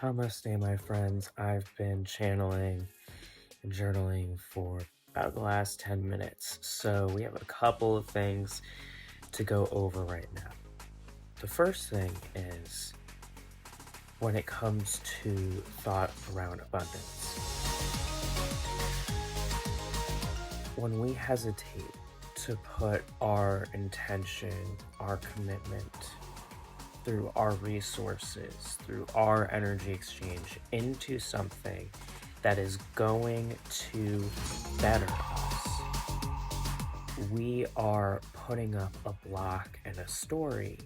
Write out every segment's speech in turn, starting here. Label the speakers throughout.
Speaker 1: Namaste, my friends. I've been channeling and journaling for about the last 10 minutes, so we have a couple of things to go over right now. The first thing is when it comes to thought around abundance. When we hesitate to put our intention, our commitment, through our resources, through our energy exchange into something that is going to better us, we are putting up a block and a story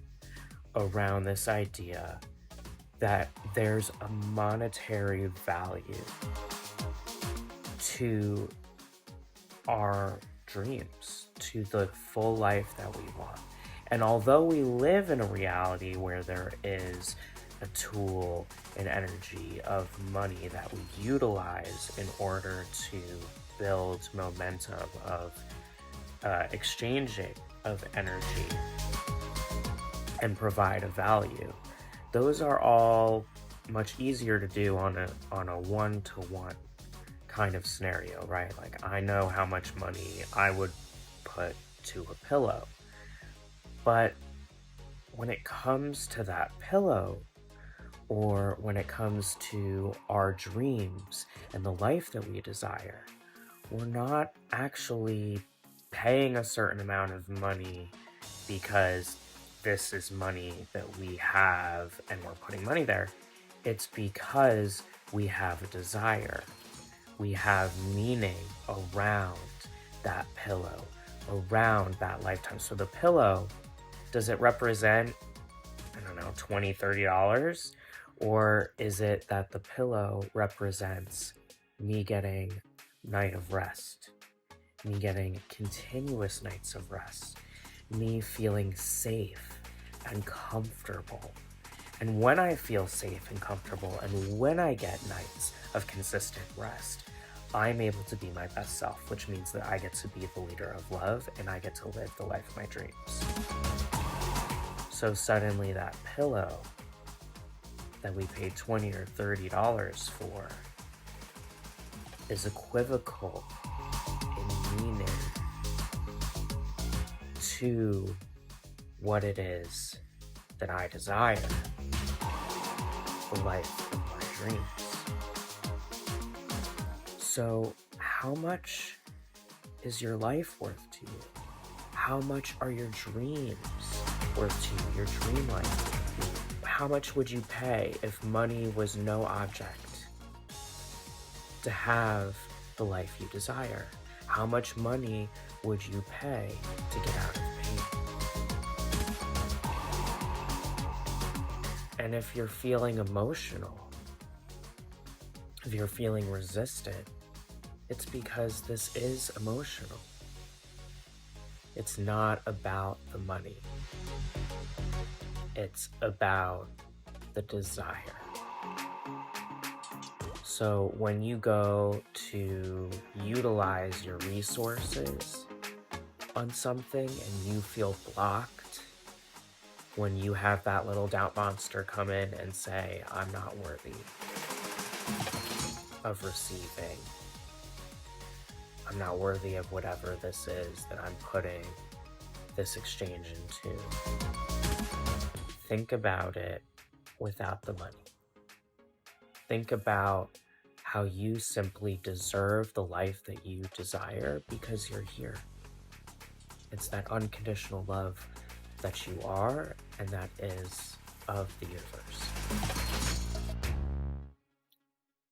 Speaker 1: around this idea that there's a monetary value to our dreams, to the full life that we want. And although we live in a reality where there is a tool and energy of money that we utilize in order to build momentum of exchanging of energy and provide a value, those are all much easier to do on a one-to-one kind of scenario, right? Like, I know how much money I would put to a pillow. But when it comes to that pillow, or when it comes to our dreams and the life that we desire, we're not actually paying a certain amount of money because this is money that we have and we're putting money there. It's because we have a desire. We have meaning around that pillow, around that lifetime. So the pillow, does it represent, I don't know, $20, $30? Or is it that the pillow represents me getting night of rest, me getting continuous nights of rest, me feeling safe and comfortable? And when I feel safe and comfortable, and when I get nights of consistent rest, I'm able to be my best self, which means that I get to be the leader of love and I get to live the life of my dreams. So suddenly that pillow that we paid $20 or $30 for is equivocal in meaning to what it is that I desire, the life of my dreams. So how much is your life worth to you? How much are your dreams worth to you, your dream life? How much would you pay if money was no object to have the life you desire? How much money would you pay to get out of pain? And if you're feeling emotional, if you're feeling resistant, it's because this is emotional. It's not about the money. It's about the desire. So when you go to utilize your resources on something and you feel blocked, when you have that little doubt monster come in and say, I'm not worthy of receiving, I'm not worthy of whatever this is that I'm putting this exchange into, think about it without the money. Think about how you simply deserve the life that you desire because you're here. It's that unconditional love that you are and that is of the universe.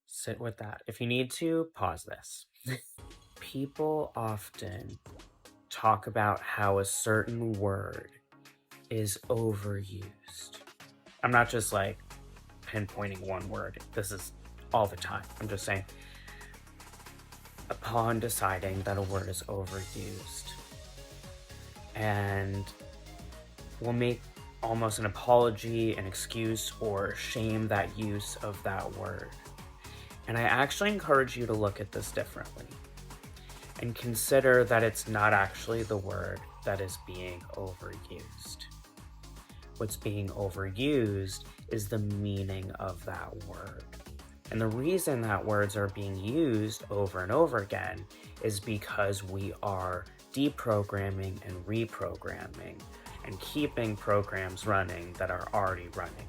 Speaker 1: Sit with that. If you need to, pause this. People often talk about how a certain word is overused. I'm not just like pinpointing one word. This is all the time. I'm just saying, upon deciding that a word is overused and will make almost an apology, an excuse, or shame that use of that word. And I actually encourage you to look at this differently and consider that it's not actually the word that is being overused. What's being overused is the meaning of that word. And the reason that words are being used over and over again is because we are deprogramming and reprogramming and keeping programs running that are already running.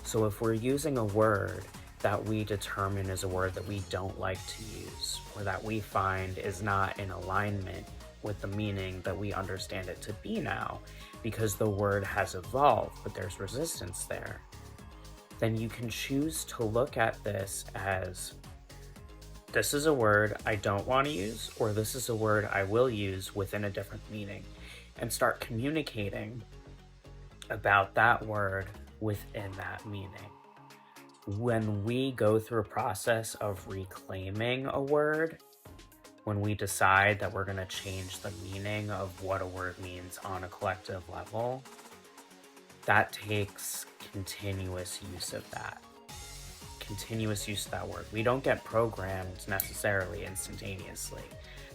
Speaker 1: So if we're using a word that we determine is a word that we don't like to use, or that we find is not in alignment with the meaning that we understand it to be now, because the word has evolved, but there's resistance there, then you can choose to look at this as, this is a word I don't want to use, or this is a word I will use within a different meaning, and start communicating about that word within that meaning. When we go through a process of reclaiming a word, when we decide that we're going to change the meaning of what a word means on a collective level, that takes continuous use of that. Continuous use of that word. We don't get programmed necessarily instantaneously.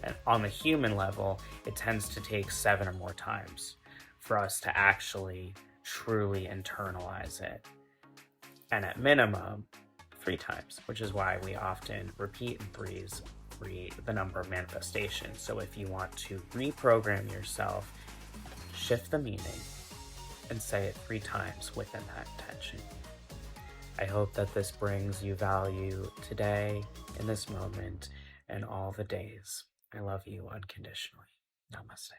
Speaker 1: And on the human level, it tends to take 7 or more times for us to actually truly internalize it. And at minimum, 3 times, which is why we often repeat and breathe the number of manifestations. So if you want to reprogram yourself, shift the meaning and say it 3 times within that intention. I hope that this brings you value today, in this moment, and all the days. I love you unconditionally. Namaste.